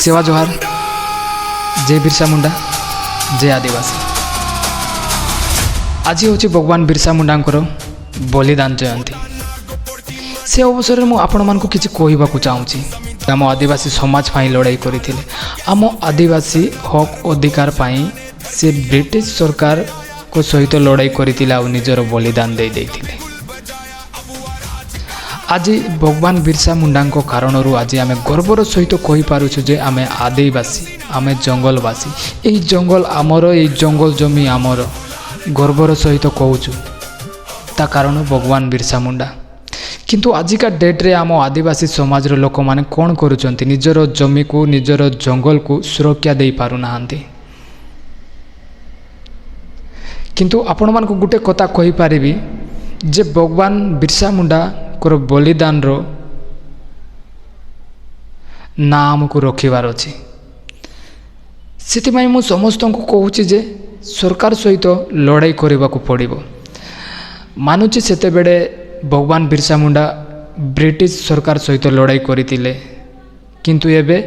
सेवा जोहार। जय बिरसा मुंडा, जय आदिवासी। आज हूँ भगवान बिरसा मुंडांकर बलिदान जयंती। से अवसर में आपण मानक किसी कहवाक चाहूँगी। आम आदिवासी समाज पाई लड़ाई करते आम आदिवासी हक अधिकार पाई से ब्रिटिश सरकार को सहित लड़ाई करते निजर बलिदान दे देथिले। आज भगवान बिरसा मुंडा कारण आज आम गर्वर सहित कहीपरुछु जे आम आदिवासी, आम जंगलवासी, यही जंगल आमर, यही जंगल जमी आमर, गर्वर सहित कहूँ ता कारण भगवान बिरसा मुंडा। किंतु आजिका डेट्रे आम आदिवासी समाज लोक मैंने कौन करुँच निजर जमी को, निजर जंगल को सुरक्षा दे पारु नाहांती। किंतु आपण मानक गुटे कथा कहि पारिबी जे भगवान बिरसा मुंडा को बलिदान रो नाम को रखिबार अछि। सेतिमाई मु समस्त को कहूची जे सरकार सहित लड़ाई करबा को पड़िबो। मानुची सेते बेडे भगवान बिरसा मुंडा ब्रिटिश सरकार सहित लड़ाई करथिले, किंतु एबे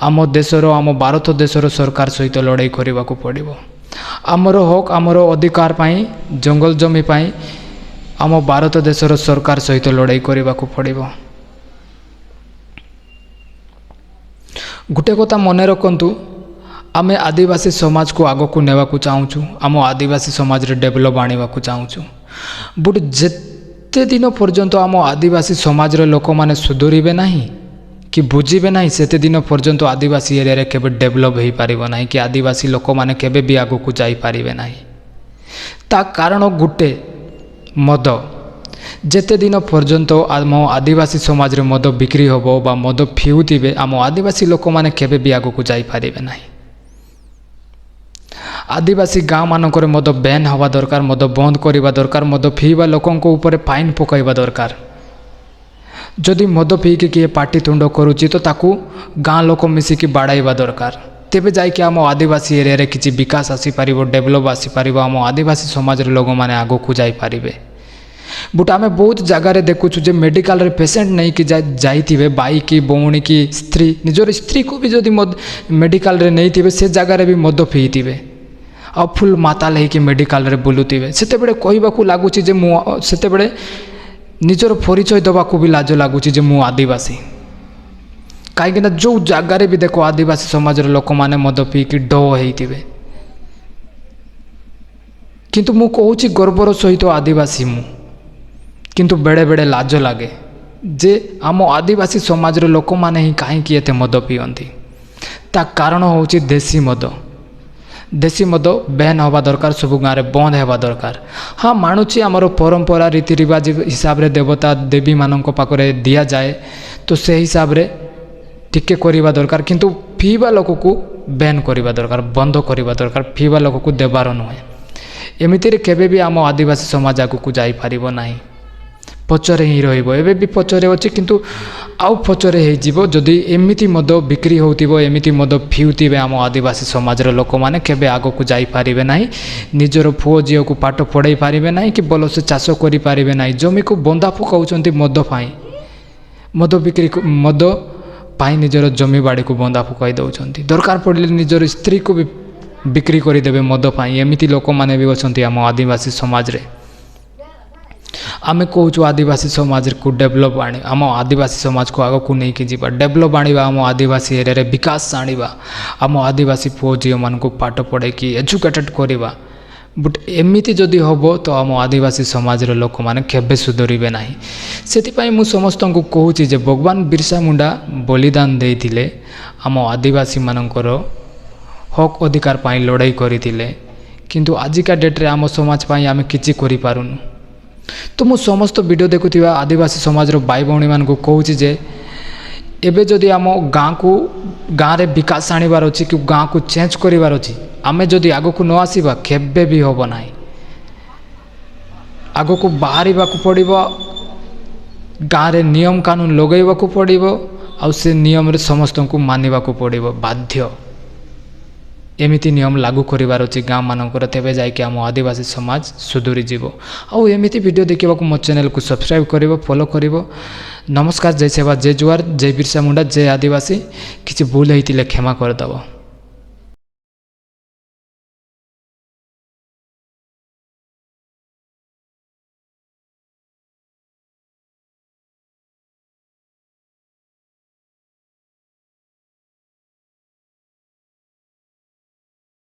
आम देशर, आम भारत देशर सरकार सहित लड़ाई करबा को पड़िबो। आमर हक, आमर अधिकार पाई, जंगल जमी पाई आम भारत देशर सरकार सहित लड़ाई करबा को पड़िबो। गुटे कथा मन रखंतु, आम आदिवासी समाज को आग को नेवा को चाहूँ, आम आदिवासी समाज रे डेवलप आनिबा को चाहूँ। बट जेते दिन पर्यंत आम आदिवासी समाज रे लोक माने सुधरिबे नाही कि बुझिबे नाही, सेते दिन पर्यंत आदिवासी एरिया रे केबे डेवलप हो पारिबो नाही कि आदिवासी लोक माने केबे भी आगो को जाई पारिबे नाही। ता कारण गुटे मद, जेते दिन पर्यंत आम आदिवासी समाज रे मद बिक्री होबो बा मद फिउतिबे आम आदिवासी लोक माने केबे भी आगो को जाई पारिबे नाही। आदिवासी गाँव मानक मद बैन हवा दरकार, मद बंद करवा दरकार, मद पिवा लोकों ऊपर फाइन पकाइबा दरकार। जदि मद पीकी किए पाटी तुंड करुच्ची तो ताकू गाँ लोक मिसिकी बाड़ाइबा दरकार। तेबे जाइके आम आदिवासी एरिया रे किछि विकास आसी पारिबो, डेवलप आसी पारिबो, आम आदिवासी समाज रे लोक माने आगो को जाई पारिबे। बट आमे बहुत जगार देखुछु जे मेडिकल रे पेशेंट नहीं कि जाइथिबे, बाई की बौणी की स्त्री, निजर स्त्री को भी जदि मद मेडिकल रे नहीं थिबे से जगार भी मद पीथिबे आ फुल माता लेके मेडिकल रे बुलुथिबे। सेते बेडे कहबाकू लागुछि जे मु सेते बेडे निजर परिचय दबाकू भी लाज लागुछि जे मु आदिवासी। कहीं जो जगार भी देखो आदिवासी समाज रे लोक माने मद पीकी डो हेइथिबे, किंतु मु कहूछि गर्वर सहित आदिवासी मु। किंतु बेड़े बेड़े लाज लगे जे आम आदिवासी समाज रे लोक माने ही कहीं एते मद पियंती। ता कारण होछि देसी मद। देसी मद बैन हवा दरकार, सब गाँव में बंद हवा दरकार। हाँ मानुची आमर परंपरा रीति रिवाज हिसाब रे देवता देवी मानक पाखरे दिया जाए तो से हिसाब रे टिके करवा दरकार, किंतु पीवा लोक को बैन करवा दरकार, बंद करवा दरकार, पीवा लोक को देवार नुहे। एमिति केबे भी आम आदिवासी समाज आगू को जाई पारिबो नाही, पचरे ही रहिबो। एबे भी पचरे अछि, किंतु आउ पचरे हे जीवो जदि एमिति मद बिक्री होतिबो, एमिति मद फिउतिबे आम आदिवासी समाज रे लोक माने केबे आगो को जाई पारिबे नाही। निजर पुओ झियो को पाठ पढ़ाई पारिबे नाही कि बोलो से चाष करि पारिबे नाही। जमी को बंदा फुकाउचंती मद पाई, मद बिक्री मद पाई निजर जमी बाड़ी को बंदा फुकाई दउचंती। दरकार पड़ले निजर स्त्री को भी बिक्री करि देबे मद पाई। एमिति लोक माने भी अछंती आम आदिवासी समाज रे। आमे कहूँ आदिवासी समाज को डेवलप आने, आम आदिवासी समाज को आग को लेकिन जीवा, डेवलप आनिबा, आम आदिवासी एरिया रे विकास आनिबा, आम आदिवासी पुओ झियो मान को पाठ पढ़े कि एजुकेटेड करवा। बट एमिति जदि होबो तो आम आदिवासी समाज रे लोक माने केबे सुधरिबे नाही। सेतिपाई मु समस्त को कहूँ जे भगवान बिरसा मुंडा बलिदान देइथिले, आम आदिवासी मानकर हक अधिकार पाई लड़ाई करथिले, किंतु आजिका डेट्रे आम समाज पाई आमे किछि करि पारुनु। तो मु समस्त वीडियो देखुथिबा आदिवासी समाज रो भाई भौणी मान को कहूँ जे एबे जदि आम गाँ को गाँव रे विकास आनिबार अछि कि गाँ को चेंज करिबार अछि, आमे जदि आगो को न आसीबा केबे भी होबो नाही। आगो को बाहरिबा को पड़िबो, गाँ रे नियम कानून लगैबा को पड़िबो, आ से नियम रे समस्त को मानिबा को पड़िबो बाध्य। एमिति नियम लागू करिवार अछि गाँ मानकर तेबे जाइके आम आदिवासी समाज सुधुरी जीव आउ एमिति वीडियो देखा मो चैनल को सब्सक्राइब करिवो फॉलो करिवो। नमस्कार, जय सेवा, जय जुआर, जय बिरसा मुंडा, जय आदिवासी। किसी भूल होइतिले क्षमा करदब।